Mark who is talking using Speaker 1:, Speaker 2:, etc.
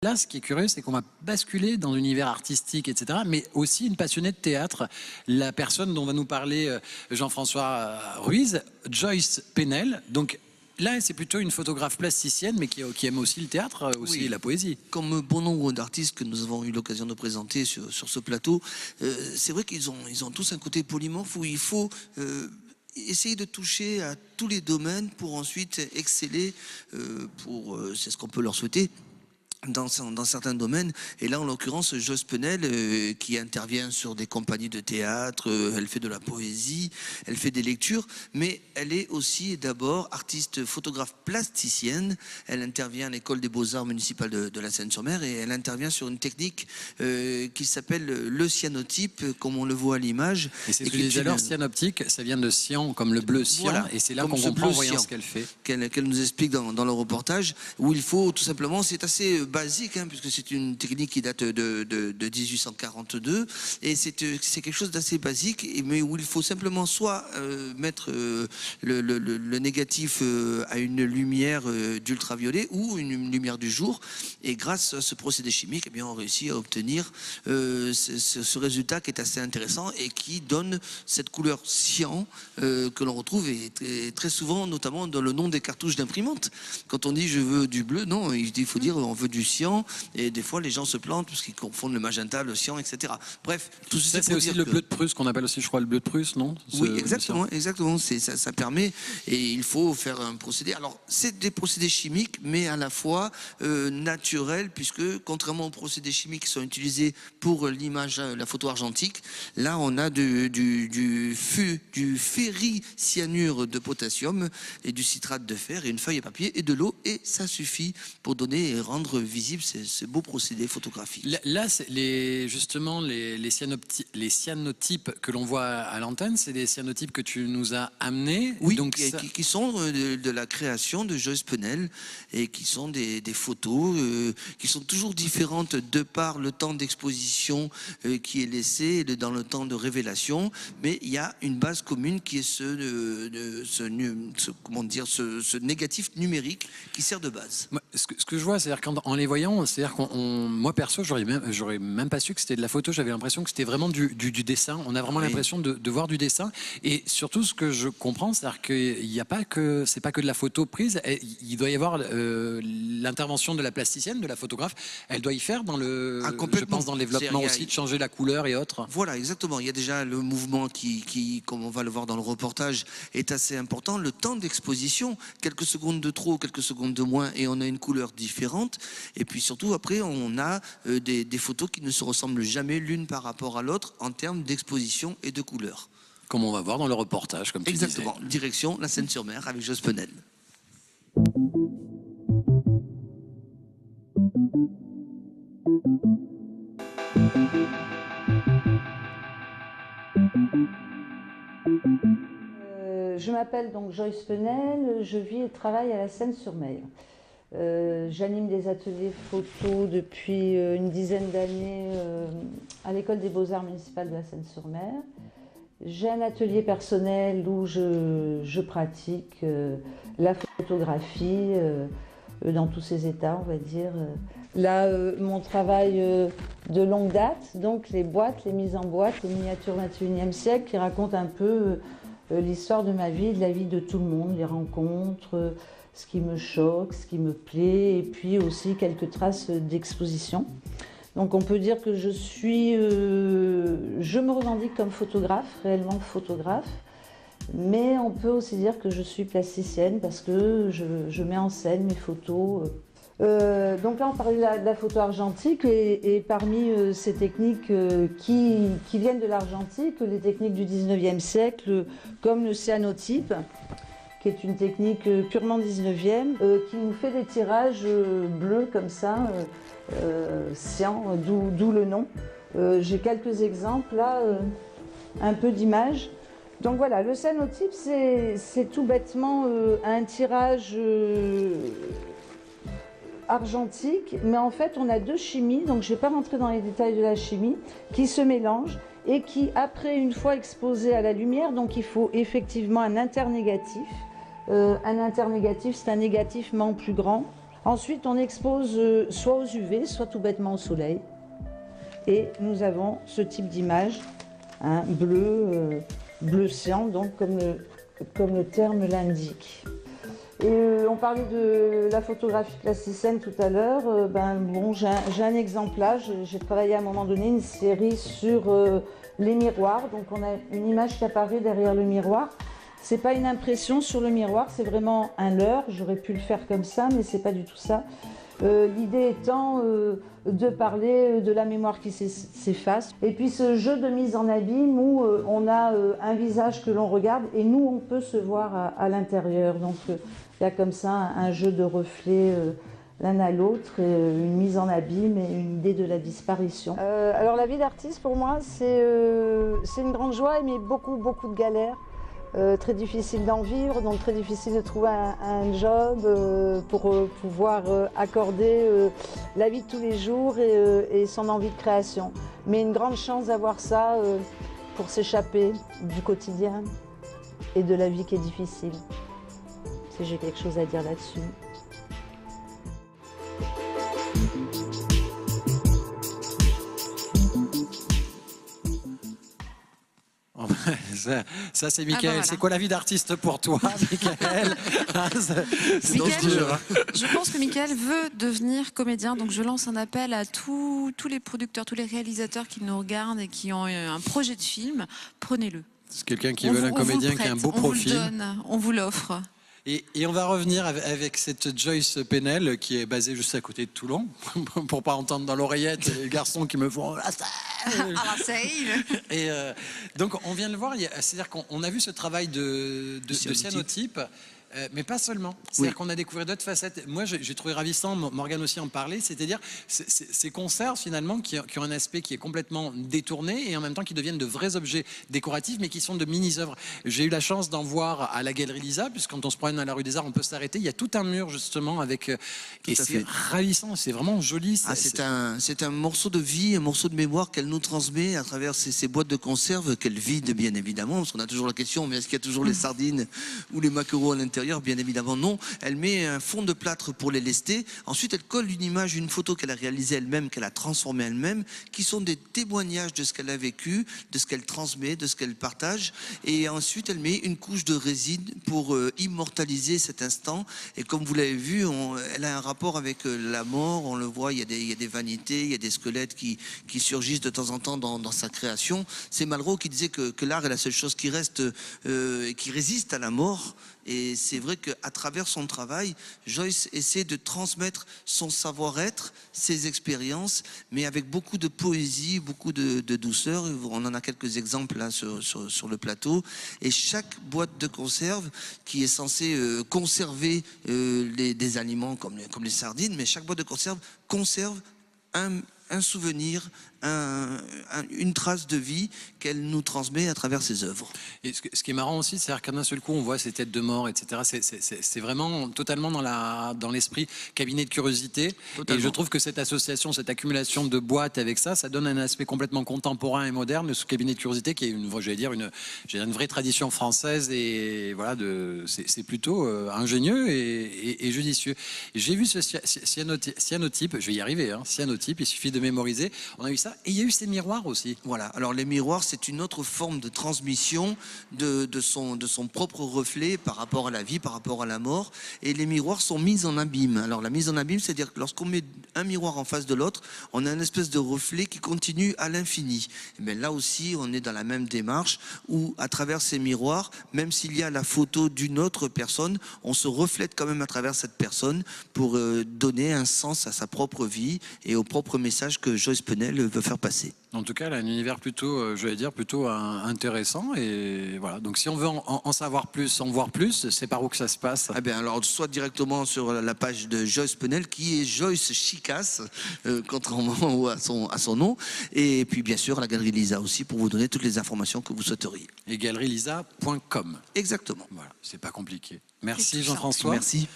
Speaker 1: Là, ce qui est curieux, c'est qu'on va basculer dans l'univers artistique, etc., mais aussi une passionnée de théâtre. La personne dont va nous parler Jean-François Ruiz, Joyce Pennel. Donc là, c'est plutôt une photographe plasticienne, mais qui aime aussi le théâtre, aussi
Speaker 2: Oui.
Speaker 1: la poésie.
Speaker 2: Comme bon nombre d'artistes que nous avons eu l'occasion de présenter sur ce plateau, c'est vrai qu'ils ont tous un côté polymorphe où il faut essayer de toucher à tous les domaines pour ensuite exceller, c'est ce qu'on peut leur souhaiter, dans certains domaines. Et là, en l'occurrence, Joyce Pennel, qui intervient sur des compagnies de théâtre, elle fait de la poésie, elle fait des lectures, mais elle est aussi d'abord artiste photographe plasticienne. Elle intervient à l'école des beaux-arts municipale de la Seine-sur-Mer et elle intervient sur une technique qui s'appelle le cyanotype, comme on le voit à l'image.
Speaker 1: Et c'est ce que je disais alors, cyanoptique, ça vient de cyan, comme le bleu cyan, voilà, et c'est là qu'on comprend en voyant ce qu'elle fait.
Speaker 2: Qu'elle nous explique dans le reportage, où il faut tout simplement, c'est assez basique, hein, puisque c'est une technique qui date de 1842, et c'est quelque chose d'assez basique, mais où il faut simplement soit mettre le négatif à une lumière d'ultraviolet ou une lumière du jour, et grâce à ce procédé chimique, eh bien, on réussit à obtenir ce résultat qui est assez intéressant et qui donne cette couleur cyan que l'on retrouve et très souvent, notamment dans le nom des cartouches d'imprimante. Quand on dit je veux du bleu, non, il faut dire on veut du cyan, et des fois les gens se plantent parce qu'ils confondent le magenta, le cyan, etc. Bref, tout ça
Speaker 1: c'est aussi le bleu de Prusse qu'on appelle aussi, je crois, le bleu de Prusse, non?
Speaker 2: Oui, exactement, exactement. Ça permet, et il faut faire un procédé. Alors, c'est des procédés chimiques, mais à la fois naturels, puisque contrairement aux procédés chimiques qui sont utilisés pour l'image, la photo argentique, là on a du ferricyanure de potassium et du citrate de fer et une feuille à papier et de l'eau, et ça suffit pour donner et rendre visible ce beau procédé photographique.
Speaker 1: Là, justement, les cyanotypes que l'on voit à l'antenne, c'est des cyanotypes que tu nous as amenés.
Speaker 2: Oui,
Speaker 1: donc
Speaker 2: qui sont de la création de Joyce Pennel, et qui sont des photos qui sont toujours différentes de par le temps d'exposition qui est laissé dans le temps de révélation, mais il y a une base commune qui est ce négatif numérique qui sert de base.
Speaker 1: Ce que je vois, c'est-à-dire qu'en les voyant, c'est-à-dire moi perso, j'aurais même pas su que c'était de la photo. J'avais l'impression que c'était vraiment du dessin. On a vraiment l'impression de voir du dessin. Et surtout, ce que je comprends, c'est-à-dire qu'il n'y a pas que, c'est pas que de la photo prise. Il doit y avoir l'intervention de la plasticienne, de la photographe. Elle doit y faire dans je pense, dans le développement aussi, de changer la couleur et autres.
Speaker 2: Voilà, exactement. Il y a déjà le mouvement qui, comme on va le voir dans le reportage, est assez important. Le temps d'exposition, quelques secondes de trop, quelques secondes de moins, et on a une couleur différente. Et puis surtout, après, on a des photos qui ne se ressemblent jamais l'une par rapport à l'autre en termes d'exposition et de couleur.
Speaker 1: Comme on va voir dans le reportage, comme tu disais.
Speaker 2: Exactement. Direction la Seine-sur-Mer avec Joyce Pennel.
Speaker 3: Je m'appelle donc Joyce Pennel, je vis et travaille à la Seine-sur-Mer. J'anime des ateliers photo depuis une dizaine d'années à l'école des beaux-arts municipale de la Seine-sur-Mer. J'ai un atelier personnel où je pratique la photographie dans tous ses états, on va dire. Là, mon travail de longue date, donc les boîtes, les mises en boîte, les miniatures 21e siècle qui racontent un peu l'histoire de ma vie, de la vie de tout le monde, les rencontres, ce qui me choque, ce qui me plaît, et puis aussi quelques traces d'exposition. Donc on peut dire que je me revendique comme photographe, réellement photographe, mais on peut aussi dire que je suis plasticienne parce que je mets en scène mes photos. Donc là on parlait de la photo argentique, et parmi ces techniques qui viennent de l'argentique, les techniques du 19e siècle, comme le cyanotype, qui est une technique purement 19e, qui nous fait des tirages bleus comme ça, cyan, d'où le nom. J'ai quelques exemples là, un peu d'images. Donc voilà, le cyanotype, c'est tout bêtement un tirage argentique, mais en fait on a deux chimies, donc je ne vais pas rentrer dans les détails de la chimie, qui se mélangent et qui, après, une fois exposées à la lumière, donc il faut effectivement un internégatif. Un internégatif, c'est un négatif mais en plus grand. Ensuite, on expose soit aux UV, soit tout bêtement au soleil. Et nous avons ce type d'image, hein, bleu cyan, donc comme le terme l'indique. Et on parlait de la photographie plasticienne tout à l'heure. J'ai un exemplage. J'ai travaillé à un moment donné une série sur les miroirs. Donc on a une image qui apparaît derrière le miroir. C'est pas une impression sur le miroir, c'est vraiment un leurre. J'aurais pu le faire comme ça, mais c'est pas du tout ça. L'idée étant de parler de la mémoire qui s'efface. Et puis ce jeu de mise en abîme où on a un visage que l'on regarde et nous on peut se voir à l'intérieur. Donc il y a comme ça un jeu de reflets l'un à l'autre, une mise en abîme et une idée de la disparition. Alors la vie d'artiste pour moi c'est une grande joie mais beaucoup de galères. Très difficile d'en vivre, donc très difficile de trouver un job pour pouvoir accorder la vie de tous les jours et son envie de création. Mais une grande chance d'avoir ça pour s'échapper du quotidien et de la vie qui est difficile. Si j'ai quelque chose à dire là-dessus.
Speaker 1: Ça c'est Mickaël.
Speaker 4: Voilà.
Speaker 1: C'est quoi la vie d'artiste pour toi, Mickaël? C'est donc
Speaker 4: Mickaël,
Speaker 1: dur.
Speaker 4: je pense que Mickaël veut devenir comédien, donc je lance un appel à tous les producteurs, tous les réalisateurs qui nous regardent et qui ont un projet de film. Prenez-le.
Speaker 1: C'est quelqu'un qui veut un comédien qui a un beau profil.
Speaker 4: On vous le donne, on vous l'offre.
Speaker 1: Et on va revenir avec cette Joyce Pennel qui est basée juste à côté de Toulon, pour pas entendre dans l'oreillette les garçons qui me font la Et donc on vient de le voir, c'est-à-dire qu'on a vu ce travail de cyanotype. Mais pas seulement. C'est-à-dire qu'on a découvert d'autres facettes. Moi, j'ai trouvé ravissant, Morgane aussi en parlait, c'est-à-dire ces concerts finalement qui ont un aspect qui est complètement détourné et en même temps qui deviennent de vrais objets décoratifs, mais qui sont de mini-œuvres. J'ai eu la chance d'en voir à la Galerie Lisa, puisque quand on se promène à la rue des Arts, on peut s'arrêter. Il y a tout un mur justement avec. Et c'est ravissant, c'est vraiment joli.
Speaker 2: C'est un morceau de vie, un morceau de mémoire qu'elle nous transmet à travers ces boîtes de conserve qu'elle vide bien évidemment, parce qu'on a toujours la question, mais est-ce qu'il y a toujours les sardines ou les maquereaux à l'intérieur? Bien évidemment non. Elle met un fond de plâtre pour les lester. Ensuite, elle colle une image, une photo qu'elle a réalisée elle-même, qu'elle a transformée elle-même, qui sont des témoignages de ce qu'elle a vécu, de ce qu'elle transmet, de ce qu'elle partage. Et ensuite, elle met une couche de résine pour immortaliser cet instant. Et comme vous l'avez vu, elle a un rapport avec la mort. On le voit, il y a des vanités, il y a des squelettes qui surgissent de temps en temps dans sa création. C'est Malraux qui disait que l'art est la seule chose qui reste et qui résiste à la mort. Et c'est vrai qu'à travers son travail, Joyce essaie de transmettre son savoir-être, ses expériences, mais avec beaucoup de poésie, beaucoup de douceur. On en a quelques exemples là sur le plateau. Et chaque boîte de conserve qui est censée conserver des aliments comme les sardines, mais chaque boîte de conserve conserve un souvenir, une trace de vie qu'elle nous transmet à travers ses œuvres.
Speaker 1: Et ce qui est marrant aussi, c'est qu'à d'un seul coup, on voit ces têtes de mort, etc. C'est vraiment totalement dans l'esprit cabinet de curiosité. Totalement. Et je trouve que cette association, cette accumulation de boîtes avec ça donne un aspect complètement contemporain et moderne de ce cabinet de curiosité qui est une vraie tradition française. Et voilà, c'est plutôt ingénieux et judicieux. J'ai vu ce cyanotype, je vais y arriver, hein, cyanotype, il suffit de mémoriser. On a eu ça. Et il y a eu ces miroirs aussi.
Speaker 2: Voilà, alors les miroirs, c'est une autre forme de transmission de son propre reflet par rapport à la vie, par rapport à la mort. Et les miroirs sont mis en abîme. Alors la mise en abîme, c'est-à-dire que lorsqu'on met un miroir en face de l'autre, on a une espèce de reflet qui continue à l'infini. Mais là aussi, on est dans la même démarche où, à travers ces miroirs, même s'il y a la photo d'une autre personne, on se reflète quand même à travers cette personne pour donner un sens à sa propre vie et au propre message que Joyce Pennel veut faire passer.
Speaker 1: En tout cas, elle a un univers plutôt, plutôt intéressant. Et voilà. Donc, si on veut en savoir plus, en voir plus, c'est par où que ça se passe?
Speaker 2: Eh bien, alors, soit directement sur la page de Joyce Pennel, qui est Joyce Chicasse, contrairement à son nom. Et puis, bien sûr, la Galerie Lisa aussi, pour vous donner toutes les informations que vous souhaiteriez.
Speaker 1: Et galerielisa.com.
Speaker 2: Exactement.
Speaker 1: Voilà, c'est pas compliqué. Merci Jean-François.
Speaker 2: Merci.